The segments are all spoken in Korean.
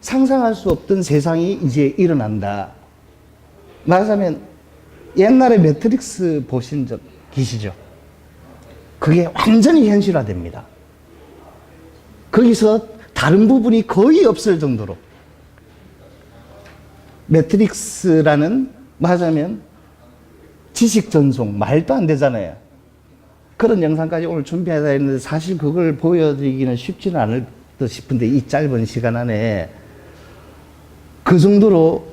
상상할 수 없던 세상이 이제 일어난다. 말하자면 옛날에 매트릭스 보신 적 계시죠? 그게 완전히 현실화됩니다. 거기서 다른 부분이 거의 없을 정도로. 매트릭스라는 말하자면 지식 전송, 말도 안 되잖아요. 그런 영상까지 오늘 준비하다 했는데 사실 그걸 보여드리기는 쉽지는 않을 듯 싶은데 이 짧은 시간 안에 그 정도로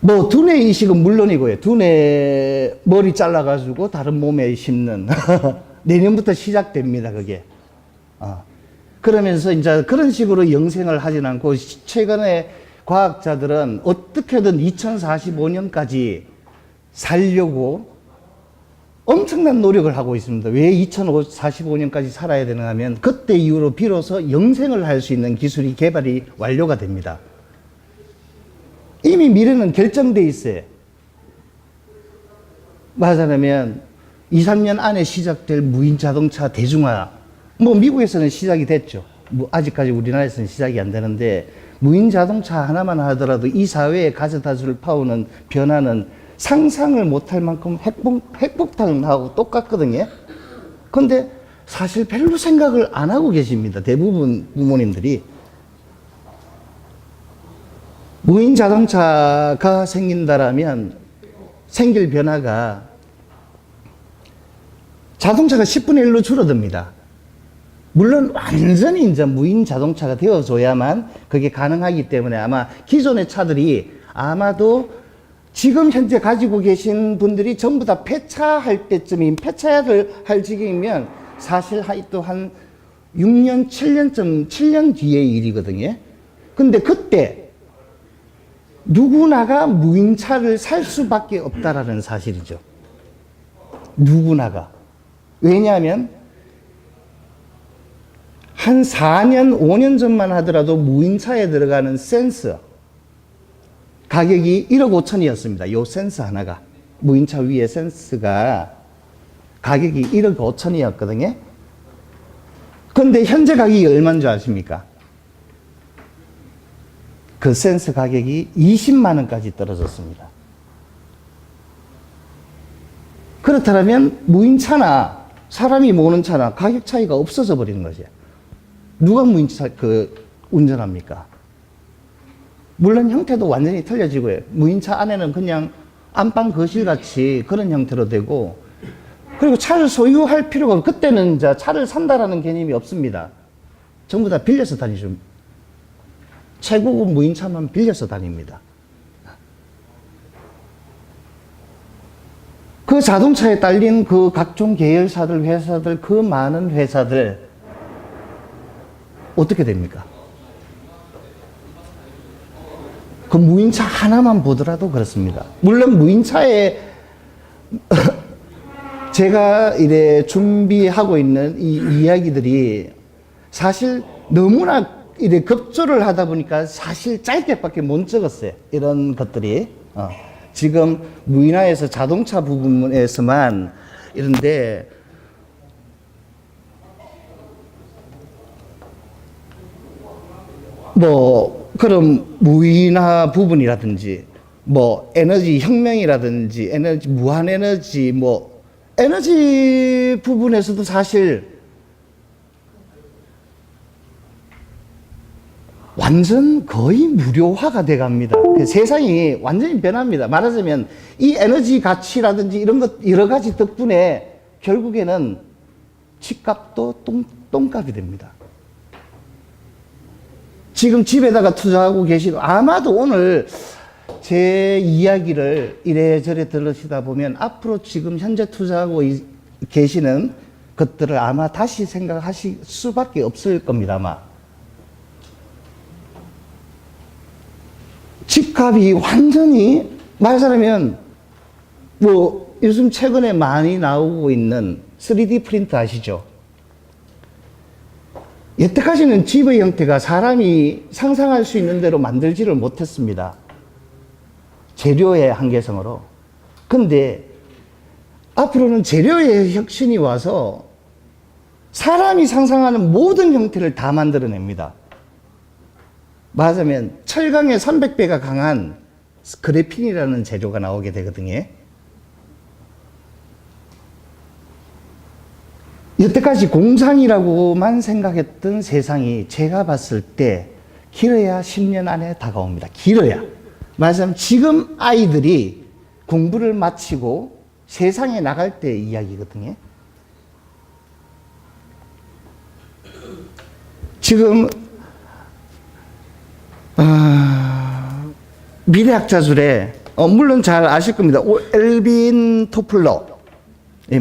뭐 두뇌 이식은 물론이고요. 두뇌 머리 잘라가지고 다른 몸에 심는 내년부터 시작됩니다. 그게. 그러면서 이제 그런 식으로 영생을 하진 않고 최근에 과학자들은 어떻게든 2045년까지 살려고 엄청난 노력을 하고 있습니다. 왜 2045년까지 살아야 되는가 하면 그때 이후로 비로소 영생을 할 수 있는 기술이 개발이 완료가 됩니다. 이미 미래는 결정돼 있어요. 말하자면 2, 3년 안에 시작될 무인 자동차 대중화, 뭐 미국에서는 시작이 됐죠. 뭐 아직까지 우리나라에서는 시작이 안 되는데 무인 자동차 하나만 하더라도 이 사회에 가져다 줄 파워는 변화는 상상을 못할 만큼 핵폭탄하고 똑같거든요. 근데 사실 별로 생각을 안 하고 계십니다. 대부분 부모님들이. 무인 자동차가 생긴다라면 생길 변화가 자동차가 10분의 1로 줄어듭니다. 물론 완전히 이제 무인 자동차가 되어줘야만 그게 가능하기 때문에 아마 기존의 차들이 아마도 지금 현재 가지고 계신 분들이 전부 다 폐차할 때쯤인 폐차를 할 지경이면 사실 또 한 6년, 7년 뒤의 일이거든요. 근데 그때 누구나가 무인차를 살 수밖에 없다라는 사실이죠. 누구나가. 왜냐하면 한 4년, 5년 전만 하더라도 무인차에 들어가는 센서 가격이 1억 5천이었습니다. 요 센서 하나가. 무인차 위에 센서가 가격이 1억 5천이었거든요. 근데 현재 가격이 얼마인 줄 아십니까? 그 센서 가격이 20만 원까지 떨어졌습니다. 그렇다면 무인차나 사람이 모는 차나 가격 차이가 없어져 버리는 거죠. 누가 무인차 운전합니까? 물론 형태도 완전히 틀려지고요. 무인차 안에는 그냥 안방 거실 같이 그런 형태로 되고, 그리고 차를 소유할 필요가 없고, 그때는 이제 차를 산다라는 개념이 없습니다. 전부 다 빌려서 다니죠. 최고급 무인차만 빌려서 다닙니다. 그 자동차에 딸린 그 각종 계열사들, 회사들, 그 많은 회사들, 어떻게 됩니까? 그 무인차 하나만 보더라도 그렇습니다. 물론 무인차에 제가 이래 준비하고 있는 이 이야기들이 사실 너무나 이래 급조를 하다 보니까 사실 짧게밖에 못 적었어요. 이런 것들이. 지금 무인화에서 자동차 부분에서만 이런데 뭐 그런 무인화 부분이라든지 뭐 에너지 혁명이라든지 에너지 무한 에너지 뭐 에너지 부분에서도 사실 완전 거의 무료화가 돼 갑니다. 세상이 완전히 변합니다. 말하자면 이 에너지 가치라든지 이런 것 여러 가지 덕분에 결국에는 집값도 똥값이 됩니다. 지금 집에다가 투자하고 계시고 아마도 오늘 제 이야기를 이래저래 들으시다 보면 앞으로 지금 현재 투자하고 계시는 것들을 아마 다시 생각하실 수밖에 없을 겁니다. 아마. 집값이 완전히 말하자면 뭐 요즘 최근에 많이 나오고 있는 3D 프린터 아시죠? 여태까지는 집의 형태가 사람이 상상할 수 있는 대로 만들지를 못했습니다. 재료의 한계성으로. 근데 앞으로는 재료의 혁신이 와서 사람이 상상하는 모든 형태를 다 만들어냅니다. 말하자면 철강의 300배가 강한 그래핀이라는 재료가 나오게 되거든요. 여태까지 공상이라고만 생각했던 세상이 제가 봤을 때 길어야 10년 안에 다가옵니다. 길어야. 말하자면 지금 아이들이 공부를 마치고 세상에 나갈 때 이야기거든요. 지금 미래학자들에 물론 잘 아실 겁니다. 엘빈 토플러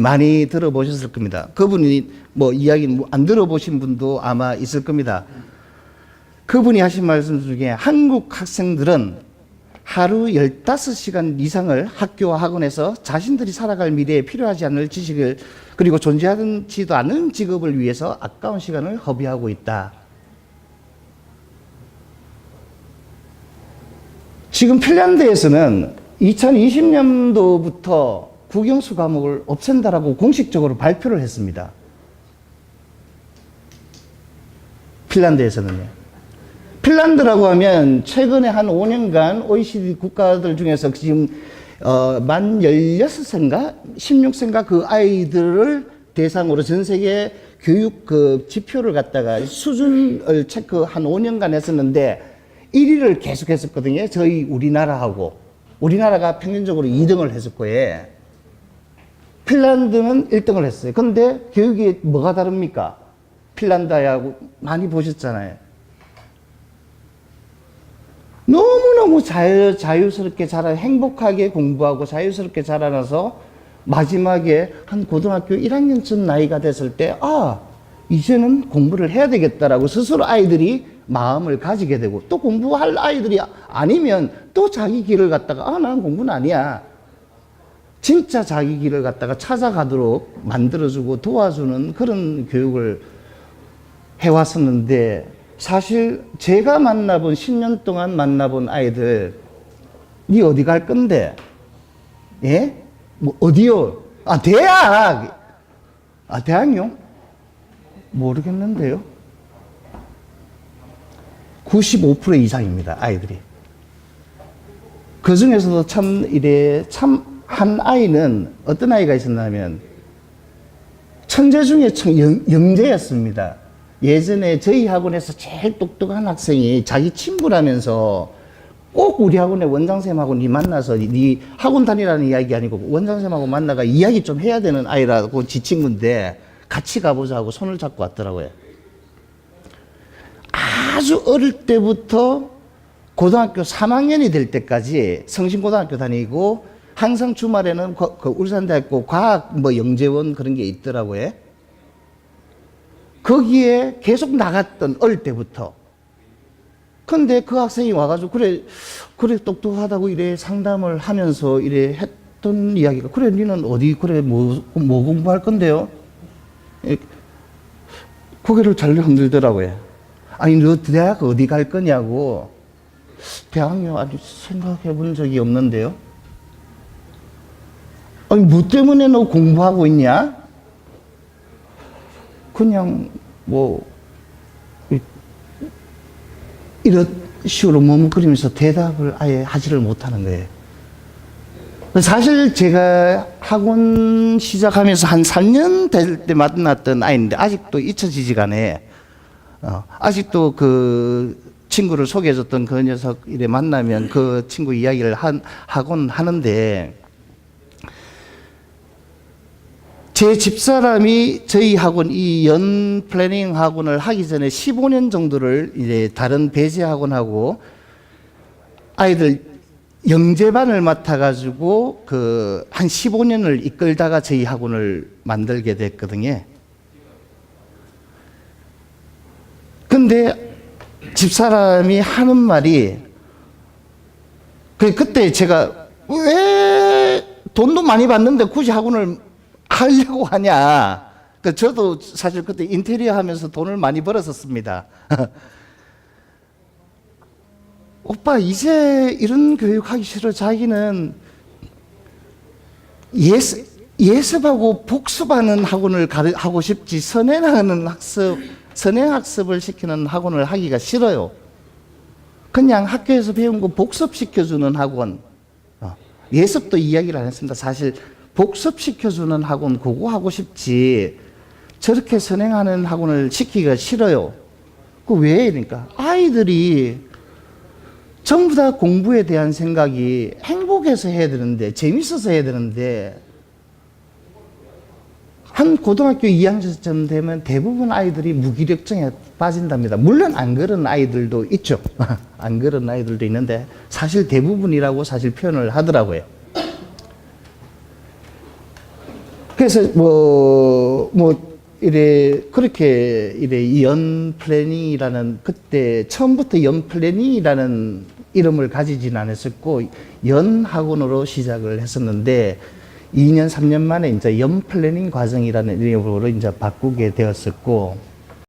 많이 들어보셨을 겁니다. 그분이 뭐 이야기 안 들어보신 분도 아마 있을 겁니다. 그분이 하신 말씀 중에 한국 학생들은 하루 15시간 이상을 학교와 학원에서 자신들이 살아갈 미래에 필요하지 않을 지식을 그리고 존재하지도 않은 직업을 위해서 아까운 시간을 허비하고 있다. 지금 핀란드에서는 2020년도부터 국영수 과목을 없앤다라고 공식적으로 발표를 했습니다. 핀란드에서는요. 핀란드라고 하면 최근에 한 5년간 OECD 국가들 중에서 지금 만 16세인가 16세인가 그 아이들을 대상으로 전 세계 교육 그 지표를 갖다가 수준을 체크 한 5년간 했었는데 1위를 계속 했었거든요. 저희 우리나라가 평균적으로 2등을 했을 거예요. 핀란드는 1등을 했어요. 근데 교육이 뭐가 다릅니까? 핀란드하고 많이 보셨잖아요. 너무너무 자유스럽게 행복하게 공부하고 자유스럽게 자라나서 마지막에 한 고등학교 1학년쯤 나이가 됐을 때, 이제는 공부를 해야 되겠다라고 스스로 아이들이 마음을 가지게 되고, 또 공부할 아이들이 아니면 또 자기 길을 갖다가, 난 공부는 아니야. 진짜 자기 길을 갖다가 찾아가도록 만들어주고 도와주는 그런 교육을 해왔었는데, 사실 제가 10년 동안 만나본 아이들, 니 어디 갈 건데? 예? 뭐 어디요? 대학! 대학요? 모르겠는데요. 95% 이상입니다, 아이들이. 그 중에서도 한 아이는 어떤 아이가 있었냐면, 천재 중에 영재였습니다. 예전에 저희 학원에서 제일 똑똑한 학생이 자기 친구라면서 꼭 우리 학원에 원장쌤하고 니 만나서 니 학원 다니라는 이야기 아니고 원장쌤하고 만나가 이야기 좀 해야 되는 아이라고 지 친구인데 같이 가보자 하고 손을 잡고 왔더라고요. 아주 어릴 때부터 고등학교 3학년이 될 때까지 성신고등학교 다니고 항상 주말에는 울산대학교 과학 영재원 그런 게 있더라고요. 거기에 계속 나갔던 어릴 때부터. 근데 그 학생이 와가지고 그래 똑똑하다고 이래 상담을 하면서 이래 했던 이야기가 그래 니는 어디 뭐 공부할 건데요? 고개를 잘 흔들더라고요. 아니 너 대학 어디 갈 거냐고. 대학요 아직 생각해 본 적이 없는데요. 아니 뭐 때문에 너 공부하고 있냐? 그냥 이런 식으로 머뭇거리면서 대답을 아예 하지를 못하는 거예요. 사실 제가 학원 시작하면서 한 3년 될 때 만났던 아이인데 아직도 잊혀지지가 않아요. 아직도 그 친구를 소개해줬던 그 녀석 이래 만나면 그 친구 이야기를 하곤 하는데, 제 집사람이 저희 학원 이 연 플래닝 학원을 하기 전에 15년 정도를 이제 다른 배제 학원하고 아이들 영재반을 맡아가지고 한 15년을 이끌다가 저희 학원을 만들게 됐거든요. 근데 집사람이 하는 말이, 그때 제가 왜 돈도 많이 받는데 굳이 학원을 하려고 하냐. 저도 사실 그때 인테리어 하면서 돈을 많이 벌었었습니다. 오빠 이제 이런 교육하기 싫어. 자기는 예습하고 복습하는 학원을 하고 싶지 선행학습을 시키는 학원을 하기가 싫어요. 그냥 학교에서 배운 거 복습시켜주는 학원, 예습도 이야기를 안 했습니다. 사실 복습시켜주는 학원 그거 하고 싶지 저렇게 선행하는 학원을 시키기가 싫어요. 그 왜? 그러니까 아이들이 전부 다 공부에 대한 생각이 행복해서 해야 되는데 재밌어서 해야 되는데 한 고등학교 2학년쯤 되면 대부분 아이들이 무기력증에 빠진답니다. 물론 안 그런 아이들도 있죠. 안 그런 아이들도 있는데 사실 대부분이라고 사실 표현을 하더라고요. 그래서 그렇게 이 연 플래닝이라는 그때 처음부터 연 플래닝이라는 이름을 가지진 않았었고 연 학원으로 시작을 했었는데 2년, 3년 만에 이제 연 플래닝 과정이라는 이름으로 이제 바꾸게 되었었고